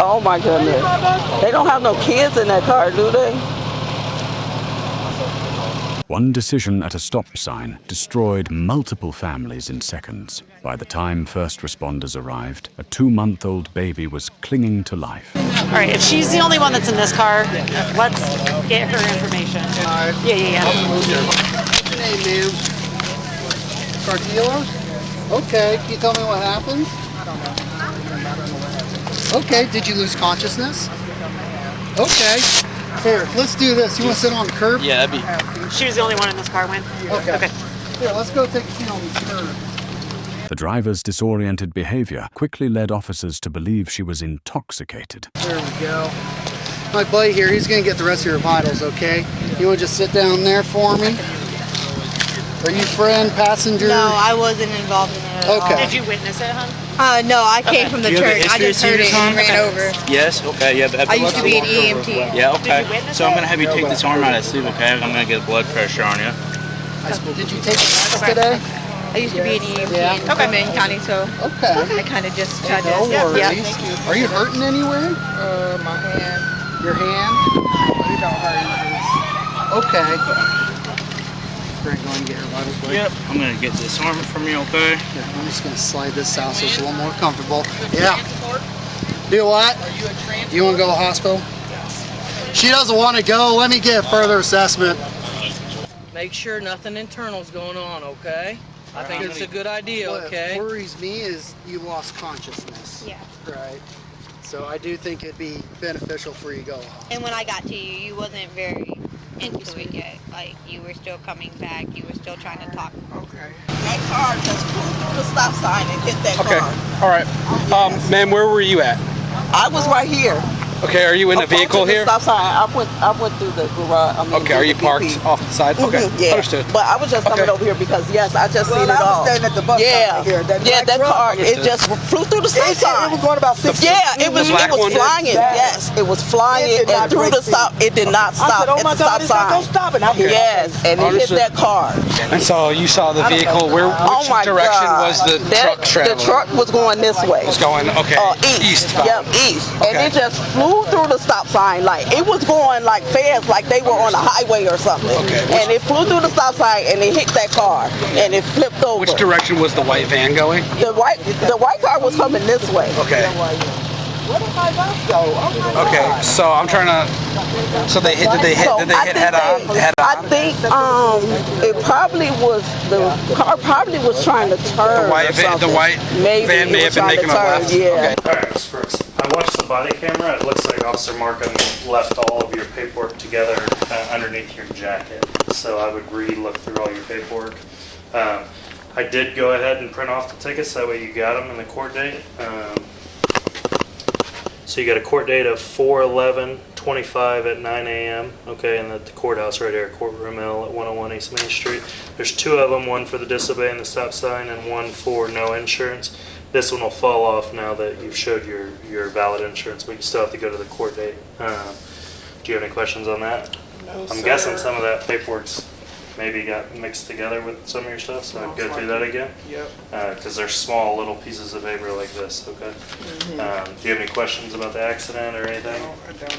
Oh my goodness. They don't have no kids in that car, do they? One decision at a stop sign destroyed multiple families in seconds. By the time first responders arrived, a 2-month-old baby was clinging to life. All right, if she's the only one that's in this car, let's get her information. Yeah. What's your name, ma'am? Cartelia? Okay, can you tell me what happened? Okay, did you lose consciousness? Okay. Here, let's do this. You want to sit on the curb? Yeah, that'd be... She was the only one in this car, Wayne? Okay. Here, let's go take a seat on the curb. The driver's disoriented behavior quickly led officers to believe she was intoxicated. There we go. My buddy here, he's going to get the rest of your vitals, okay? You want to just sit down there for me? Are you friend, passenger? No, I wasn't involved in it at all. Okay. Did you witness it, hon? No, I came from the church. I just heard it and ran over. Yes, okay, yeah. I used to be an EMT. Yeah, okay. So I'm going to have you take this arm out of sleeve, okay? I'm going to get blood pressure on you. Did you take the test today? I used to be an EMT in Maine County, so I kind of just tried to... No worries. Yeah. Are you hurting anywhere? My hand. Your hand? You don't hurt. Okay. Greg, go and get your vitals, buddy. Yep. I'm going to get this arm from you, okay? Yeah, I'm just going to slide this out so it's a little more comfortable. Yeah. Do what? Do you want to go to the hospital? She doesn't want to go. Let me get a further assessment. Make sure nothing internal's going on, okay? I think it's a good idea, okay? What worries me is you lost consciousness. Yeah. Right. So I do think it'd be beneficial for you to go. And when I got to you, you wasn't very into it yet. Like, you were still coming back. You were still trying to talk. Okay. That car just flew through the stop sign and hit that car. All right. Ma'am, where were you at? I was right here. Okay, are you in a vehicle here? Stop sign. I went through the garage. Okay, are you parked off the side? Okay, yeah. understood. But I was just coming over here because yes, I just seen it all. standing at the bus stop here. That car, it just flew through the stop sign. It was going about 60. Yeah, it was flying. Yes, it was flying and through the stop. It did not stop at the stop sign. Yes, and it hit that car. And so you saw the vehicle. Which direction was the truck traveling? The truck was going this way. Was going east. Yep, east. And it just flew through the stop sign. Like it was going like fast, like they were on a highway or something. Okay. And it flew through the stop sign and it hit that car and it flipped over. Which direction was the white van going? The white car was coming this way. Okay. Where did my bus go? Oh my Okay, God. so I'm trying to. So did they hit head on? I think it probably was the car probably was trying to turn. The white van may have been making a left. Yeah. All right, Ms. Brooks. I watched the body camera. It looks like Officer Markham left all of your paperwork together underneath your jacket. So I would re-look through all your paperwork. I did go ahead and print off the tickets. That way you got them in the court date. So you got a court date of 4/11/25 at 9 a.m. Okay, and at the courthouse right here, Courtroom L at 101 East Main Street. There's two of them, one for the disobeying the stop sign and one for no insurance. This one will fall off now that you've showed your valid insurance, but you still have to go to the court date. Do you have any questions on that? No, I'm guessing some of that paperwork's maybe got mixed together with some of your stuff, so I'd go through that again. Yep. Because they're small little pieces of paper like this, okay? Do you have any questions about the accident or anything? No,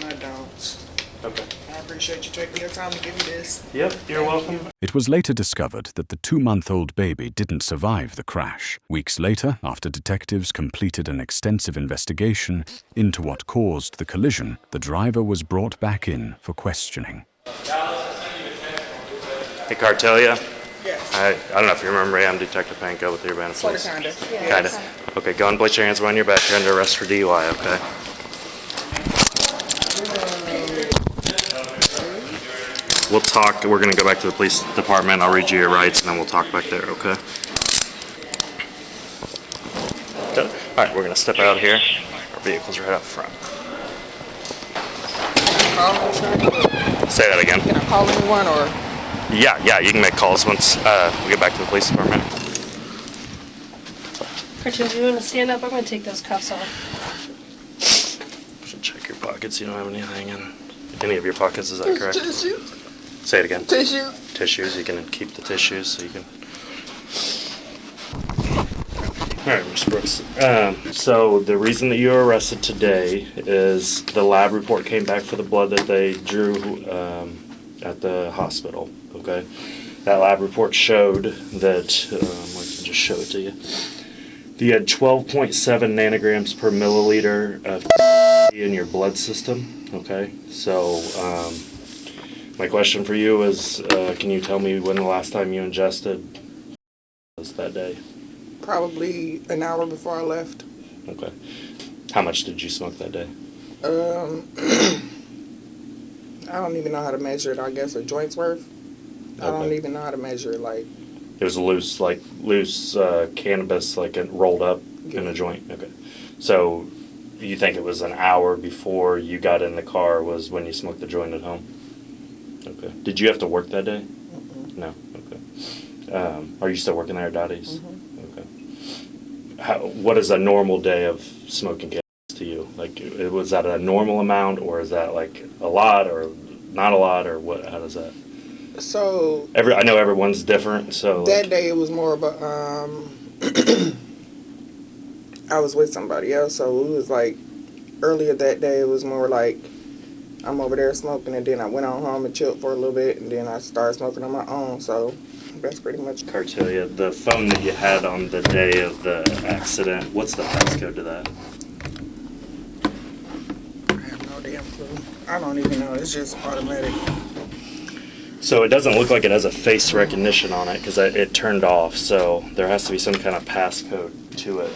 I don't. Okay. I appreciate you taking your time to give me this. Yep, you're welcome. It was later discovered that the 2-month-old baby didn't survive the crash. Weeks later, after detectives completed an extensive investigation into what caused the collision, the driver was brought back in for questioning. Hey, Cartelia. Yes. I don't know if you remember me. I'm Detective Panko with the Urbana Police. Kinda. Kinda. Okay, go and place your hands behind your back. You're under arrest for DUI, okay? We'll talk. We're going to go back to the police department. I'll read you your rights, and then we'll talk back there, okay? Good. All right, we're going to step out here. Our vehicle's right up front. Say that again. Can I call anyone or? Yeah, you can make calls once we get back to the police department. Christian, do you want to stand up? I'm going to take those cuffs off. Should check your pockets. You don't have anything in any of your pockets, is that correct? Tissues. Say it again. Tissues. Tissues. You can keep the tissues so you can. All right, Ms. Brooks. So the reason that you were arrested today is the lab report came back for the blood that they drew at the hospital. Okay, that lab report showed that. I can just show it to you. You had 12.7 nanograms per milliliter of in your blood system. Okay, so my question for you is, can you tell me when the last time you ingested was that day? Probably an hour before I left. Okay. How much did you smoke that day? I don't even know how to measure it. I guess a joint's worth. I don't even know how to measure it. Like, it was loose cannabis, like it rolled up in a joint. Okay. So you think it was an hour before you got in the car was when you smoked the joint at home? Okay. Did you have to work that day? Mm-mm. No. Okay. Are you still working there at Dottie's? Mm-hmm. Okay. What is a normal day of smoking cannabis to you? Like, was that a normal amount, or is that like a lot, or not a lot, or what? How does that? So I know everyone's different. So that day it was more of a I was with somebody else, so it was like earlier that day it was more like I'm over there smoking, and then I went on home and chilled for a little bit, and then I started smoking on my own. So that's pretty much. Cartelia, the phone that you had on the day of the accident, what's the passcode to that? I have no damn clue. I don't even know. It's just automatic. So it doesn't look like it has a face recognition on it because it turned off. So there has to be some kind of passcode to it.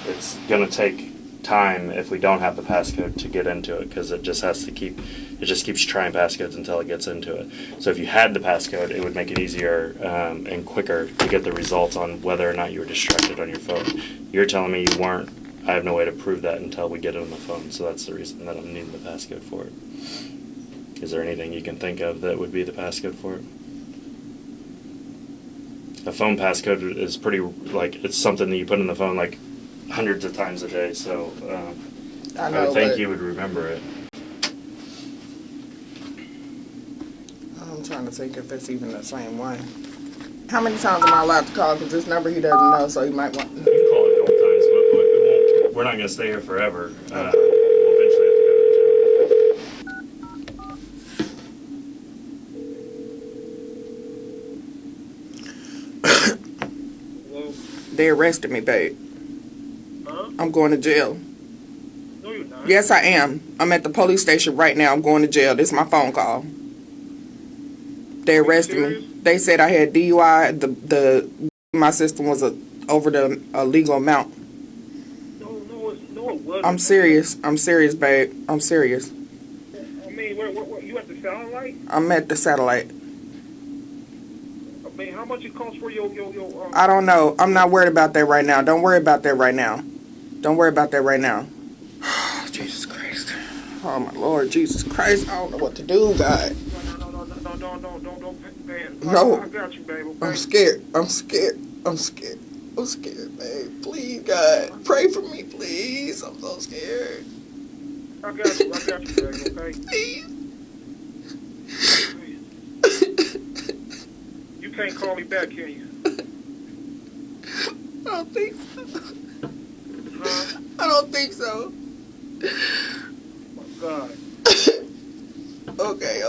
It's going to take time if we don't have the passcode to get into it, because it just keeps trying passcodes until it gets into it. So if you had the passcode, it would make it easier and quicker to get the results on whether or not you were distracted on your phone. You're telling me you weren't. I have no way to prove that until we get it on the phone. So that's the reason that I'm needing the passcode for it. Is there anything you can think of that would be the passcode for it? A phone passcode is pretty, like, it's something that you put in the phone like hundreds of times a day, so I would think you would remember it. I'm trying to think if it's even the same one. How many times am I allowed to call? Because this number he doesn't know, so he might want. You can call it a couple times, but we're not going to stay here forever. We'll eventually have to They arrested me, babe. Huh? I'm going to jail. No, you're not. Yes, I am. I'm at the police station right now. I'm going to jail. This is my phone call. They arrested me. They said I had DUI. My system was over the legal amount. No, it wasn't. I'm serious. I'm serious, babe. I'm serious. I mean, where you at the satellite? I'm at the satellite. I mean, how much it costs for your I don't know. I'm not worried about that right now. Don't worry about that right now. Don't worry about that right now. Jesus Christ. Oh, my Lord. Jesus Christ. I don't know what to do, God. Don't pay it. No. I got you, babe, okay? I'm scared, babe. Please, God. Pray for me, please. I'm so scared. I got you, babe, okay? Please. You can't call me back, can you? I don't think so. Huh? I don't think so. Oh, my God. Okay.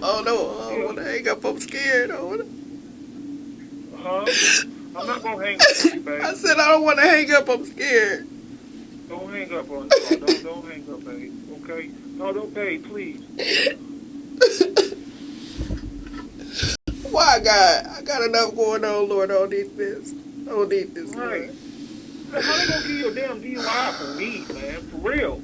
Oh, no. I don't want to hang up. I'm scared. Huh? I'm not going to hang up on you, babe. I said I don't want to hang up. I'm scared. Don't hang up on me. Don't hang up, babe. Okay? No, don't pay, please. Why, God? I got enough going on, Lord. I don't need this. Right. How they gonna give you a damn DUI for me, man? For real.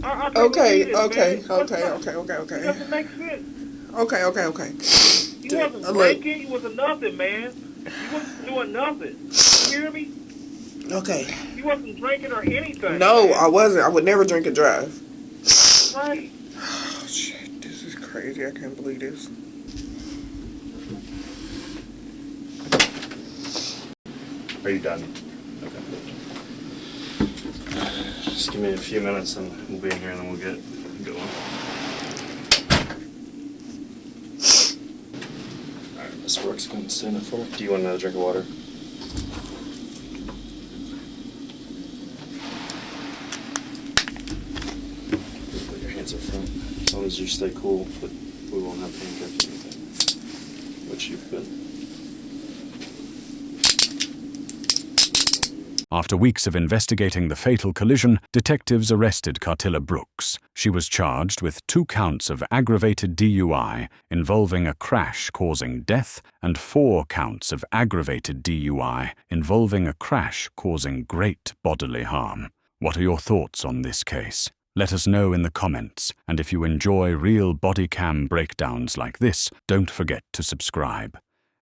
I Okay. It doesn't make sense. Okay. You wasn't drinking. You wasn't nothing, man. You wasn't doing nothing. You hear me? Okay. You wasn't drinking or anything. No, man. I wasn't. I would never drink and drive. Right. Oh, shit. This is crazy. I can't believe this. Are you done? Okay. Just give me a few minutes and we'll be in here and then we'll get going. Alright, Miss Brooks, come and stand up for me. Do you want another drink of water? Put your hands up front. As long as you stay cool, but we won't have handcuffs or anything. Which you've been. After weeks of investigating the fatal collision, detectives arrested Cartelia Brooks. She was charged with 2 counts of aggravated DUI involving a crash causing death and 4 counts of aggravated DUI involving a crash causing great bodily harm. What are your thoughts on this case? Let us know in the comments, and if you enjoy real body cam breakdowns like this, don't forget to subscribe.